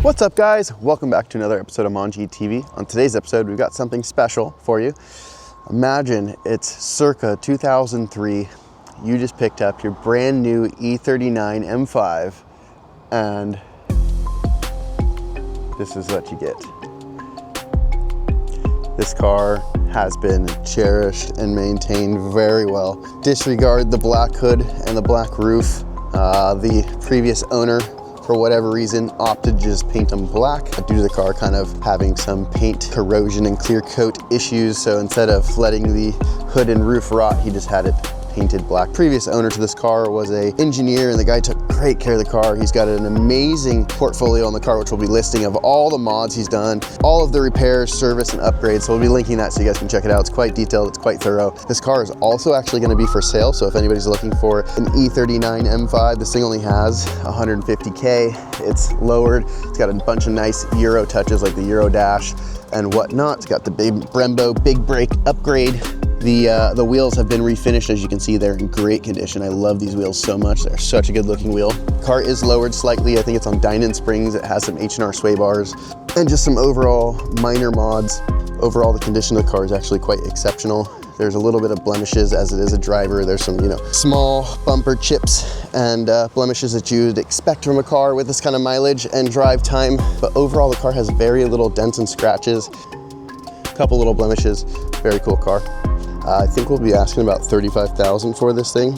What's up, guys? Welcome back to another episode of Monji TV. On today's episode, we've got something special for you. Imagine it's circa 2003. You just picked up your brand new E39 M5 and this is what you get. This car has been cherished and maintained very well. Disregard the black hood and the black roof. The previous owner, for whatever reason, opted to just paint them black due to the car kind of having some paint corrosion and clear coat issues. So instead of letting the hood and roof rot, he just had it painted black. Previous owner to this car was an engineer, and the guy took great care of the car. He's got an amazing portfolio on the car, which we'll be listing of all the mods he's done, all of the repairs, service, and upgrades. So we'll be linking that so you guys can check it out. It's quite detailed, it's quite thorough. This car is also actually going to be for sale. So if anybody's looking for an E39 M5, this thing only has 150K. It's lowered. It's got a bunch of nice Euro touches like the Euro dash and whatnot. It's got the big Brembo big brake upgrade. The wheels have been refinished. As you can see, they're in great condition. I love these wheels so much. They're such a good looking wheel. Car is lowered slightly. I think it's on Dynon springs. It has some H&R sway bars and just some overall minor mods. Overall, the condition of the car is actually quite exceptional. There's a little bit of blemishes as it is a driver. There's some, small bumper chips and blemishes that you'd expect from a car with this kind of mileage and drive time. But overall, the car has very little dents and scratches, a couple little blemishes. Very cool car. I think we'll be asking about $35,000 for this thing,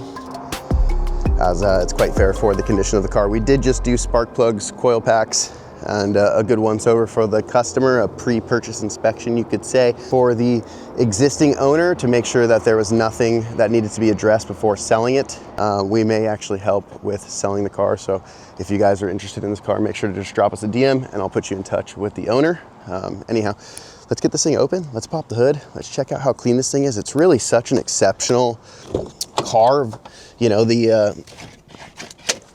as it's quite fair for the condition of the car. We did just do spark plugs, coil packs, and a good once over for the customer, a pre-purchase inspection, you could say, for the existing owner to make sure that there was nothing that needed to be addressed before selling it. We may actually help with selling the car. So if you guys are interested in this car, make sure to just drop us a DM and I'll put you in touch with the owner. Anyhow, let's get this thing open. Let's pop the hood. Let's check out how clean this thing is. It's really such an exceptional car. The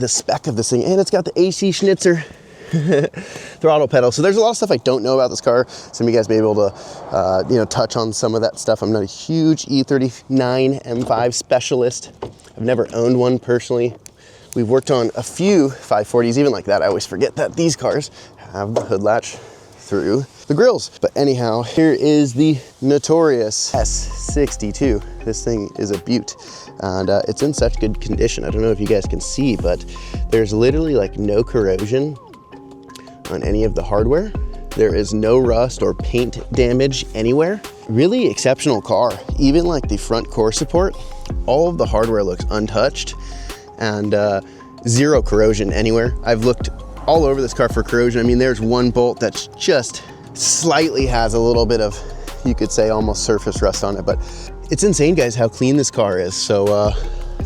spec of this thing, and it's got the AC Schnitzer throttle pedal. So there's a lot of stuff I don't know about this car. Some of you guys may be able to, touch on some of that stuff. I'm not a huge E39 M5 specialist. I've never owned one personally. We've worked on a few 540s, even like that. I always forget that these cars have the hood latch through the grills. But anyhow, here is the notorious S62. This thing is a beaut, and it's in such good condition. I don't know if you guys can see, but there's literally like no corrosion on any of the hardware. There is no rust or paint damage anywhere. Really exceptional car. Even like the front core support, all of the hardware looks untouched, and zero corrosion anywhere. I've looked all over this car for corrosion. I mean, there's one bolt that's just slightly has a little bit of, you could say, almost surface rust on it, but it's insane, guys, how clean this car is. So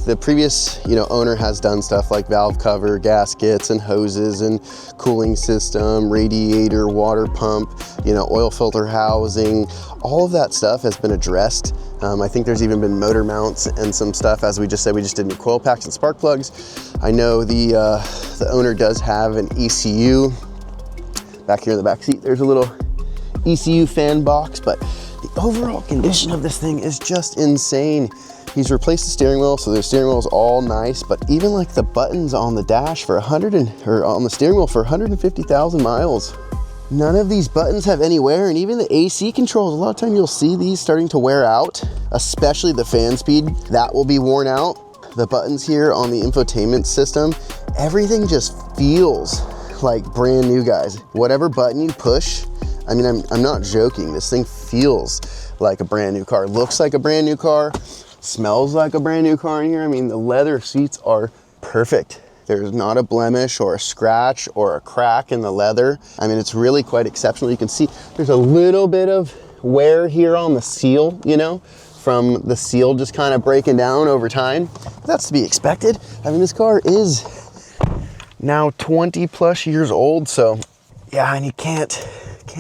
the previous owner has done stuff like valve cover, gaskets and hoses and cooling system, radiator, water pump, oil filter housing. All of that stuff has been addressed. I think there's even been motor mounts and some stuff. As we just said, we just did new coil packs and spark plugs. I know the owner does have an ECU. Back here in the back seat, there's a little ECU fan box, but the overall condition of this thing is just insane. He's replaced the steering wheel, so the steering wheel is all nice, but even like the buttons on the dash for on the steering wheel for 150,000 miles. None of these buttons have any wear, and even the AC controls, a lot of time you'll see these starting to wear out, especially the fan speed. That will be worn out. The buttons here on the infotainment system, everything just feels like brand new, guys. Whatever button you push, I mean, I'm not joking. This thing feels like a brand new car. Looks like a brand new car. Smells like a brand new car in here. I mean, the leather seats are perfect. There's not a blemish or a scratch or a crack in the leather. I mean, it's really quite exceptional. You can see there's a little bit of wear here on the seal, from the seal just kind of breaking down over time. That's to be expected. I mean, this car is now 20 plus years old. So yeah, and you can't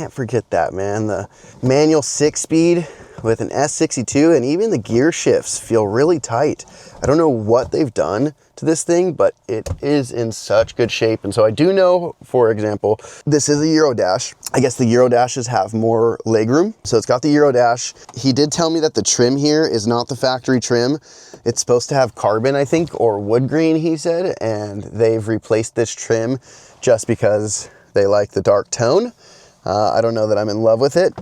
forget that, man. The manual 6-speed with an S62, and even the gear shifts feel really tight. I don't know what they've done to this thing, but it is in such good shape. And so I do know, for example, this is a Euro dash. I guess the Euro dashes have more legroom. So it's got the Euro dash. He did tell me that the trim here is not the factory trim. It's supposed to have carbon, I think, or wood grain, he said, and they've replaced this trim just because They like the dark tone. I don't know that I'm in love with it,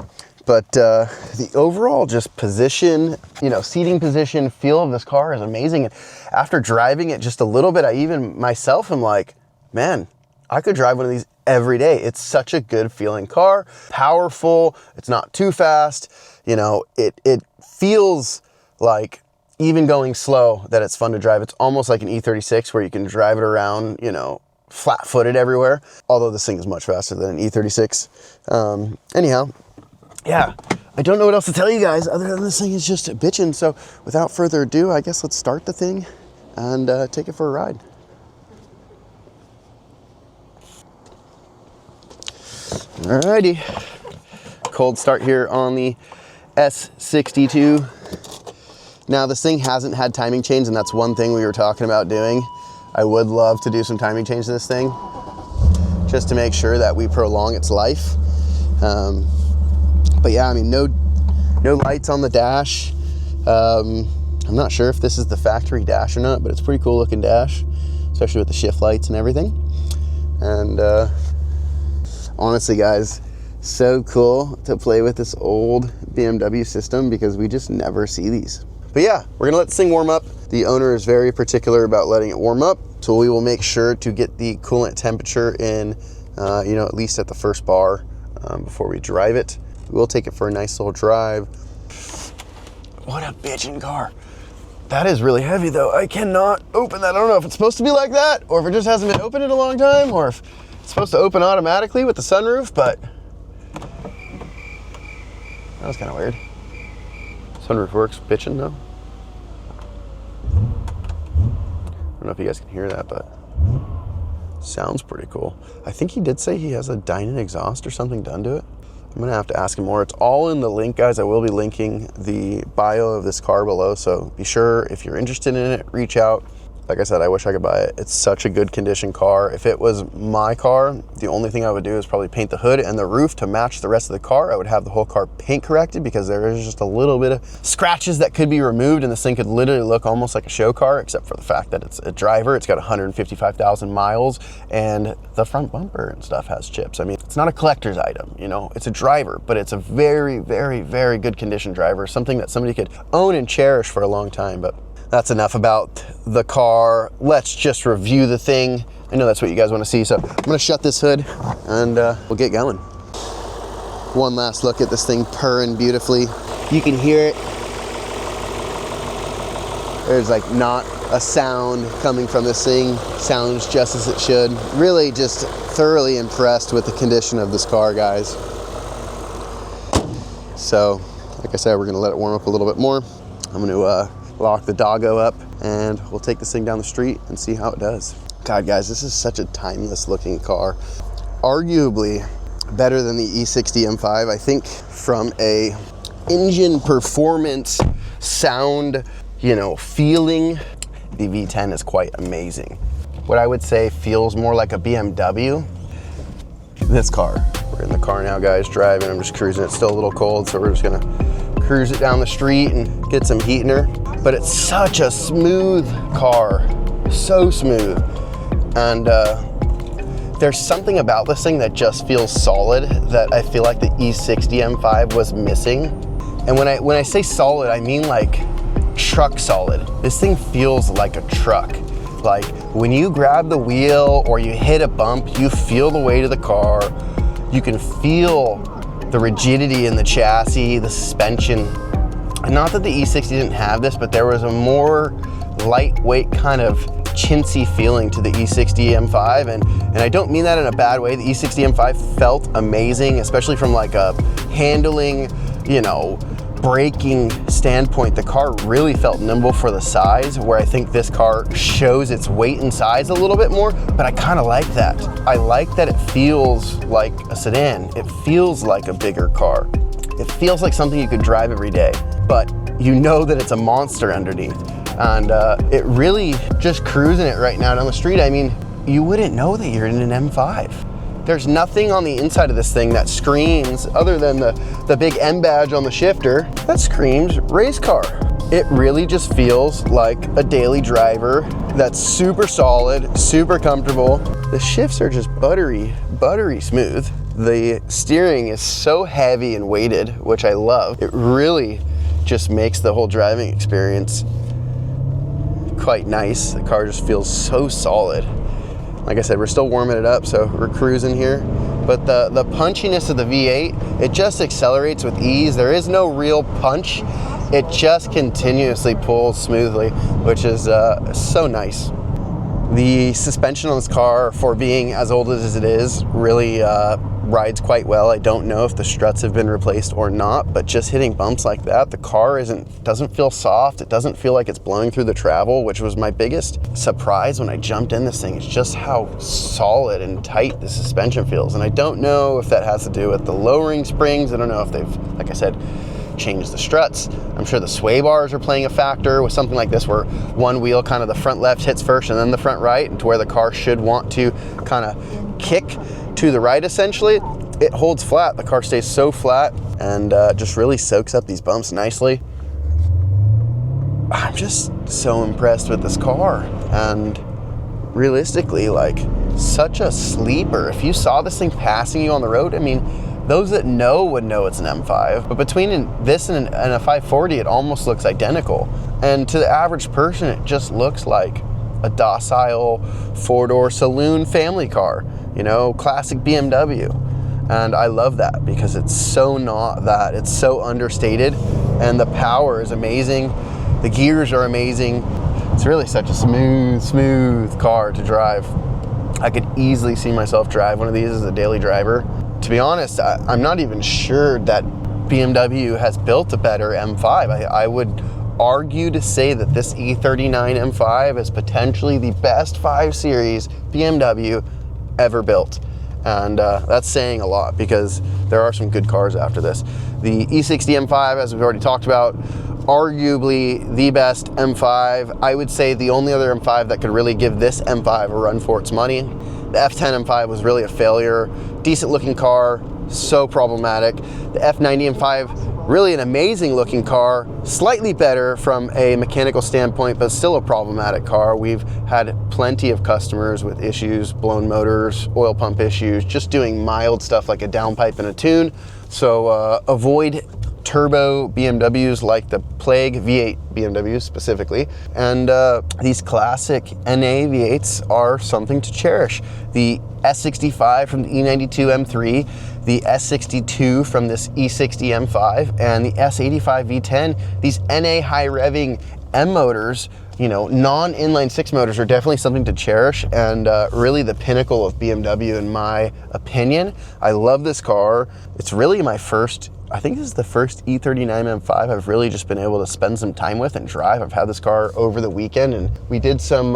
but the overall just position, you know, seating position, feel of this car is amazing. And after driving it just a little bit, I even myself am like, man, I could drive one of these every day. It's such a good feeling car, powerful. It's not too fast. You know, it feels like, even going slow, that it's fun to drive. It's almost like an E36 where you can drive it around, you know, flat-footed everywhere. Although this thing is much faster than an E36. Anyhow, yeah, I don't know what else to tell you guys other than this thing is just bitching. So without further ado, I guess let's start the thing and take it for a ride. Alrighty, cold start here on the S62. Now this thing hasn't had timing chains, and that's one thing we were talking about doing. I would love to do some timing change to this thing just to make sure that we prolong its life. But yeah, I mean, no lights on the dash. I'm not sure if this is the factory dash or not, but it's a pretty cool looking dash, especially with the shift lights and everything. And honestly guys, so cool to play with this old BMW system because we just never see these. But yeah, we're gonna let this thing warm up. The owner is very particular about letting it warm up, so we will make sure to get the coolant temperature in, you know, at least at the first bar before we drive it. We'll take it for a nice little drive. What a bitchin' car. That is really heavy though. I cannot open that. I don't know if it's supposed to be like that, or if it just hasn't been opened in a long time, or if it's supposed to open automatically with the sunroof, but that was kind of weird. Sunroof works, bitchin' though. I don't know if you guys can hear that, but sounds pretty cool. I think he did say he has a Dyna exhaust or something done to it. I'm gonna have to ask him more. It's all in the link, guys. I will be linking the bio of this car below, so be sure, if you're interested in it, reach out. Like I said, I wish I could buy it. It's such a good condition car. If it was my car, the only thing I would do is probably paint the hood and the roof to match the rest of the car. I would have the whole car paint corrected because there is just a little bit of scratches that could be removed, and this thing could literally look almost like a show car, except for the fact that it's a driver. It's got 155,000 miles, and the front bumper and stuff has chips. I mean, it's not a collector's item, you know, it's a driver, but it's a very, very, very good condition driver, something that somebody could own and cherish for a long time. But that's enough about the car. Let's just review the thing. I know that's what you guys want to see, so I'm gonna shut this hood and we'll get going. One last look at this thing purring beautifully. You can hear it. There's like not a sound coming from this thing. Sounds just as it should. Really just thoroughly impressed with the condition of this car, guys. So, like I said, we're gonna let it warm up a little bit more. I'm gonna lock the doggo up and we'll take this thing down the street and see how it does. God, guys, this is such a timeless looking car. Arguably better than the E60 M5. I think from a engine performance, sound, you know, feeling, the V10 is quite amazing. What I would say feels more like a BMW. This car, we're in the car now, guys, driving. I'm just cruising. It's still a little cold, so we're just gonna cruise it down the street and get some heat in her. But it's such a smooth car, so smooth. And there's something about this thing that just feels solid that I feel like the E60 M5 was missing. And when I say solid, I mean like truck solid. This thing feels like a truck. Like when you grab the wheel or you hit a bump, you feel the weight of the car. You can feel the rigidity in the chassis, the suspension. Not that the E60 didn't have this, but there was a more lightweight kind of chintzy feeling to the E60 M5, and I don't mean that in a bad way. The E60 M5 felt amazing, especially from like a handling, you know, braking standpoint. The car really felt nimble for the size, where I think this car shows its weight and size a little bit more, but I kind of like that. I like that it feels like a sedan. It feels like a bigger car. It feels like something you could drive every day, but you know that it's a monster underneath. And it really just cruising it right now down the street. I mean, you wouldn't know that you're in an M5. There's nothing on the inside of this thing that screams, other than the big M badge on the shifter, that screams race car. It really just feels like a daily driver that's super solid, super comfortable. The shifts are just buttery smooth. The steering is so heavy and weighted, which I love. It really just makes the whole driving experience quite nice. The car just feels so solid. Like I said, we're still warming it up, so we're cruising here. But the punchiness of the V8, it just accelerates with ease. There is no real punch. It just continuously pulls smoothly, which is so nice. The suspension on this car, for being as old as it is, really rides quite well. I don't know if the struts have been replaced or not, but just hitting bumps like that, the car doesn't feel soft. It doesn't feel like it's blowing through the travel, which was my biggest surprise when I jumped in this thing. It's just how solid and tight the suspension feels. And I don't know if that has to do with the lowering springs. I don't know if they've, like I said, changed the struts. I'm sure the sway bars are playing a factor with something like this, where one wheel, kind of the front left, hits first and then the front right, to where the car should want to kind of kick to the right essentially. It holds flat. The car stays so flat and just really soaks up these bumps nicely. I'm just so impressed with this car, and realistically, like, such a sleeper. If you saw this thing passing you on the road, I mean, those that know would know it's an M5, but between this and a 540, it almost looks identical. And to the average person, it just looks like a docile four-door saloon family car, you know, classic BMW. And I love that because it's so not that. It's so understated, and the power is amazing. The gears are amazing. It's really such a smooth car to drive. I could easily see myself drive one of these as a daily driver. To be honest, I'm not even sure that BMW has built a better M5. I would argue to say that this E39 M5 is potentially the best 5 Series BMW ever built. And that's saying a lot, because there are some good cars after this. The E60 M5, as we've already talked about, arguably the best M5. I would say the only other M5 that could really give this M5 a run for its money. The F10 M5 was really a failure. Decent looking car, so problematic. The F90 M5, really an amazing looking car, slightly better from a mechanical standpoint, but still a problematic car. We've had plenty of customers with issues, blown motors, oil pump issues, just doing mild stuff like a downpipe and a tune. So avoid turbo BMWs like the Plague V8 BMWs specifically. And these classic NA V8s are something to cherish. The S65 from the E92 M3, the S62 from this E60 M5, and the S85 V10, these NA high revving M motors, you know, non-inline 6 motors, are definitely something to cherish, and really the pinnacle of BMW in my opinion. I love this car. It's really my first, I think this is the first E39 M5 I've really just been able to spend some time with and drive. I've had this car over the weekend, and we did some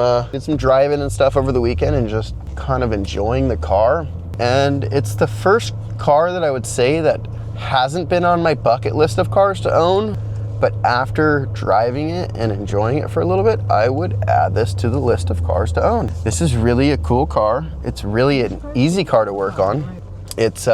driving and stuff over the weekend, and just kind of enjoying the car. And it's the first car that I would say that hasn't been on my bucket list of cars to own, but after driving it and enjoying it for a little bit, I would add this to the list of cars to own. This is really a cool car. It's really an easy car to work on. It's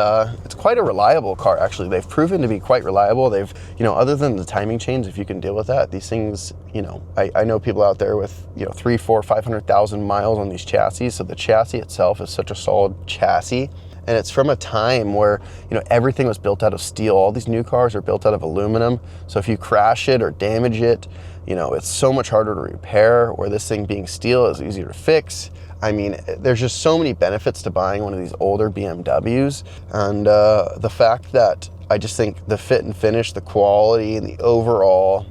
quite a reliable car, actually. They've proven to be quite reliable. They've, you know, other than the timing chains, if you can deal with that, these things, you know, I know people out there with, you know, 300,000, 400,000, 500,000 miles on these chassis. So the chassis itself is such a solid chassis. And it's from a time where, you know, everything was built out of steel. All these new cars are built out of aluminum. So if you crash it or damage it, you know, it's so much harder to repair, where this thing being steel is easier to fix. I mean, there's just so many benefits to buying one of these older BMWs. And the fact that I just think the fit and finish, the quality, and the overall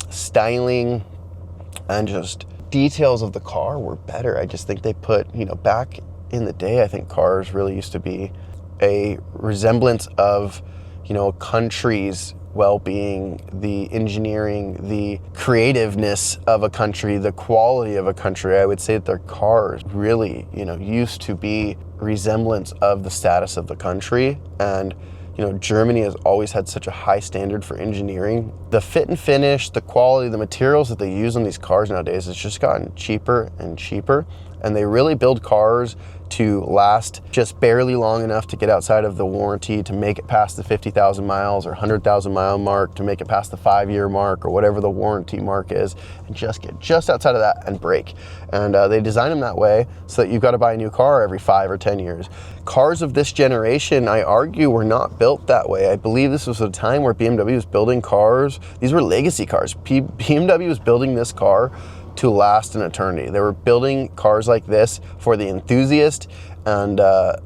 styling and just details of the car were better. I just think they put, you know, back in the day, I think cars really used to be a resemblance of, you know, a country's well-being, the engineering, the creativeness of a country, the quality of a country. I would say that their cars really, you know, used to be resemblance of the status of the country. And, you know, Germany has always had such a high standard for engineering. The fit and finish, the quality, the materials that they use on these cars nowadays has just gotten cheaper and cheaper. and they really build cars to last just barely long enough to get outside of the warranty, to make it past the 50,000 miles or 100,000 mile mark, to make it past the 5-year mark or whatever the warranty mark is, and just get just outside of that and break. And they design them that way so that you've got to buy a new car every 5 or 10 years. Cars of this generation, I argue, were not built that way. I believe this was a time where BMW was building cars. These were legacy cars. BMW was building this car to last an eternity. They were building cars like this for the enthusiast, and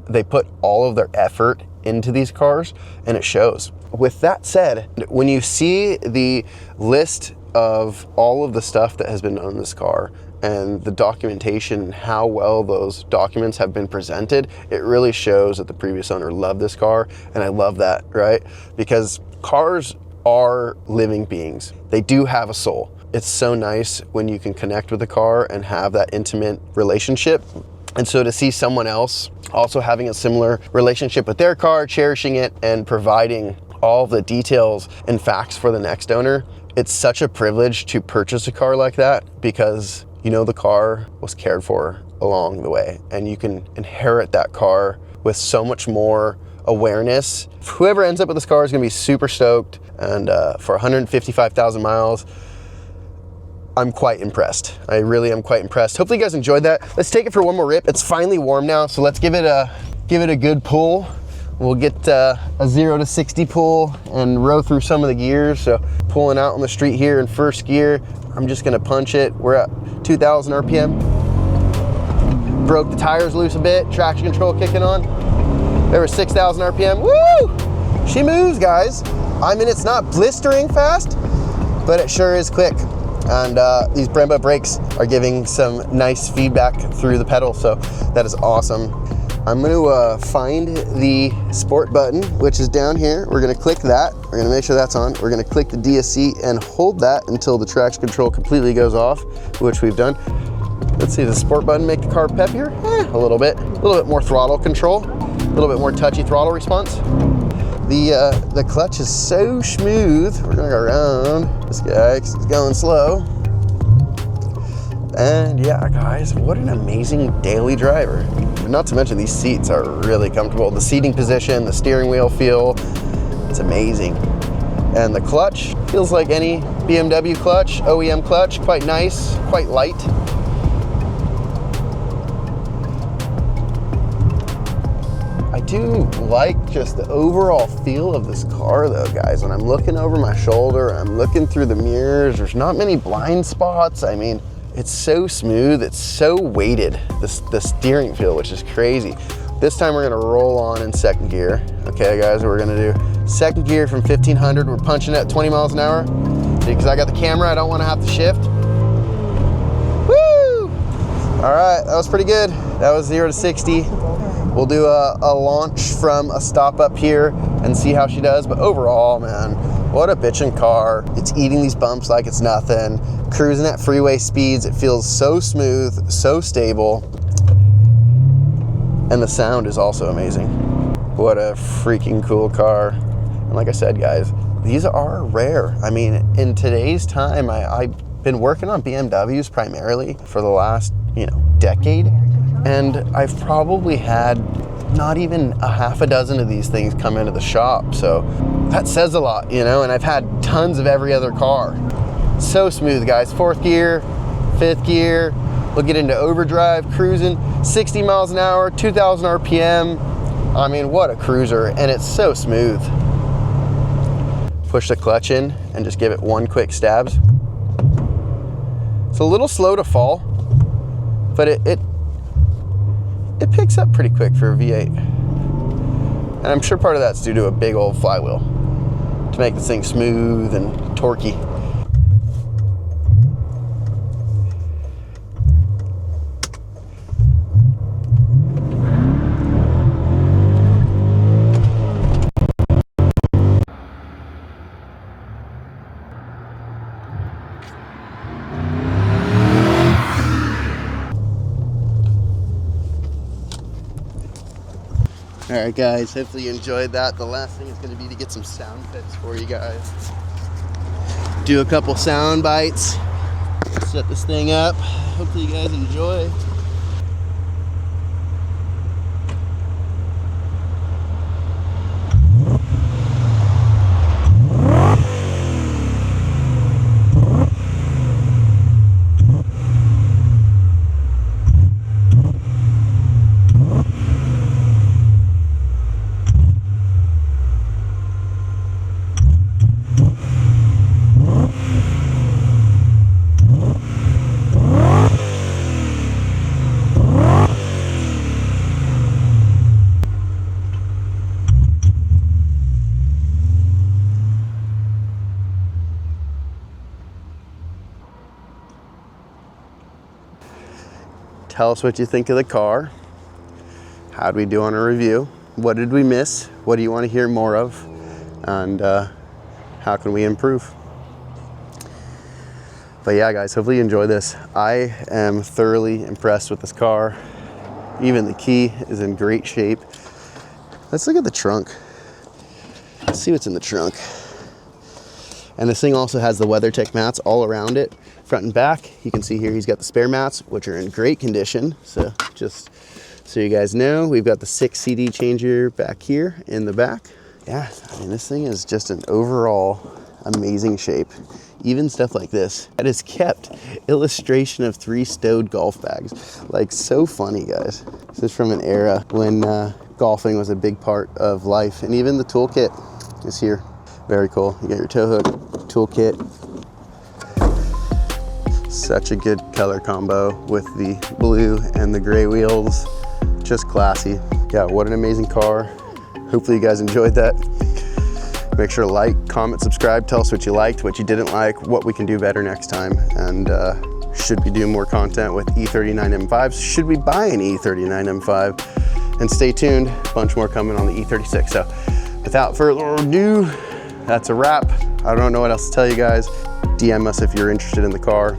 they put all of their effort into these cars, and it shows. With that said, when you see the list of all of the stuff that has been done on this car and the documentation, how well those documents have been presented, it really shows that the previous owner loved this car, and I love that, right? Because cars are living beings. They do have a soul. It's so nice when you can connect with a car and have that intimate relationship. And so to see someone else also having a similar relationship with their car, cherishing it, and providing all of the details and facts for the next owner, it's such a privilege to purchase a car like that, because you know the car was cared for along the way, and you can inherit that car with so much more awareness. Whoever ends up with this car is gonna be super stoked, and for 155,000 miles, I'm quite impressed. I really am quite impressed. Hopefully you guys enjoyed that. Let's take it for one more rip. It's finally warm now, so let's give it a good pull. We'll get a 0 to 60 pull and row through some of the gears. So pulling out on the street here in first gear, I'm just gonna punch it. We're at 2,000 RPM. Broke the tires loose a bit, traction control kicking on. There was 6,000 RPM. Woo! She moves, guys. I mean, it's not blistering fast, but it sure is quick. And these Brembo brakes are giving some nice feedback through the pedal, so that is awesome. I'm gonna find the sport button, which is down here. We're gonna click that. We're gonna make sure that's on. We're gonna click the DSC and hold that until the traction control completely goes off, which we've done. Let's see, does the sport button make the car peppier? A little bit more throttle control, a little bit more touchy throttle response. The clutch is so smooth. We're gonna go around this guy because it's going slow. And yeah, guys, what an amazing daily driver. Not to mention these seats are really comfortable. The seating position, the steering wheel feel, it's amazing. And the clutch feels like any BMW clutch, OEM clutch, quite nice, quite light. I do like just the overall feel of this car though, guys. When I'm looking over my shoulder, I'm looking through the mirrors, there's not many blind spots. I mean, it's so smooth, it's so weighted, the steering feel, which is crazy. This time we're gonna roll on in second gear. Okay, guys, we're gonna do second gear from 1500. We're punching at 20 miles an hour. Because I got the camera, I don't wanna have to shift. Woo! All right, that was pretty good. That was 0 to 60. We'll do a launch from a stop up here and see how she does. But overall, man, what a bitchin' car. It's eating these bumps like it's nothing. Cruising at freeway speeds, it feels so smooth, so stable. And the sound is also amazing. What a freaking cool car. And like I said, guys, these are rare. I mean, in today's time, I've been working on BMWs primarily for the last, decade. And I've probably had not even a half a dozen of these things come into the shop. So that says a lot, and I've had tons of every other car. So smooth, guys. Fourth gear, fifth gear. We'll get into overdrive, cruising, 60 miles an hour, 2,000 RPM. I mean, what a cruiser, and it's so smooth. Push the clutch in and just give it one quick stabs. It's a little slow to fall, but it picks up pretty quick for a V8. And I'm sure part of that's due to a big old flywheel to make this thing smooth and torquey. All right, guys, hopefully you enjoyed that. The last thing is going to be to get some sound effects for you guys. Do a couple sound bites, set this thing up. Hopefully you guys enjoy. Tell us what you think of the car. How'd we do on a review? What did we miss? What do you want to hear more of? And how can we improve? But yeah, guys, hopefully you enjoy this. I am thoroughly impressed with this car. Even the key is in great shape. Let's look at the trunk. Let's see what's in the trunk. And this thing also has the WeatherTech mats all around it, front and back. You can see here he's got the spare mats, which are in great condition. So just so you guys know, we've got the 6 CD changer back here in the back. Yeah, I mean, this thing is just an overall amazing shape. Even stuff like this, that is kept. Illustration of 3 stowed golf bags. Like, so funny, guys. This is from an era when golfing was a big part of life. And even the toolkit is here. Very cool. You got your tow hook, toolkit. Such a good color combo with the blue and the gray wheels. Just classy. Yeah, what an amazing car. Hopefully you guys enjoyed that. Make sure to like, comment, subscribe, tell us what you liked, what you didn't like, what we can do better next time. And should we do more content with E39 M5s? Should we buy an E39 M5? And stay tuned, a bunch more coming on the E36. So without further ado, that's a wrap. I don't know what else to tell you guys. DM us if you're interested in the car.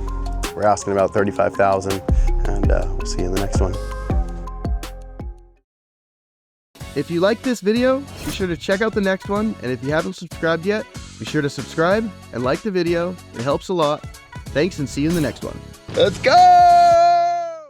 We're asking about $35,000, and we'll see you in the next one. If you like this video, be sure to check out the next one. And if you haven't subscribed yet, be sure to subscribe and like the video. It helps a lot. Thanks, and see you in the next one. Let's go!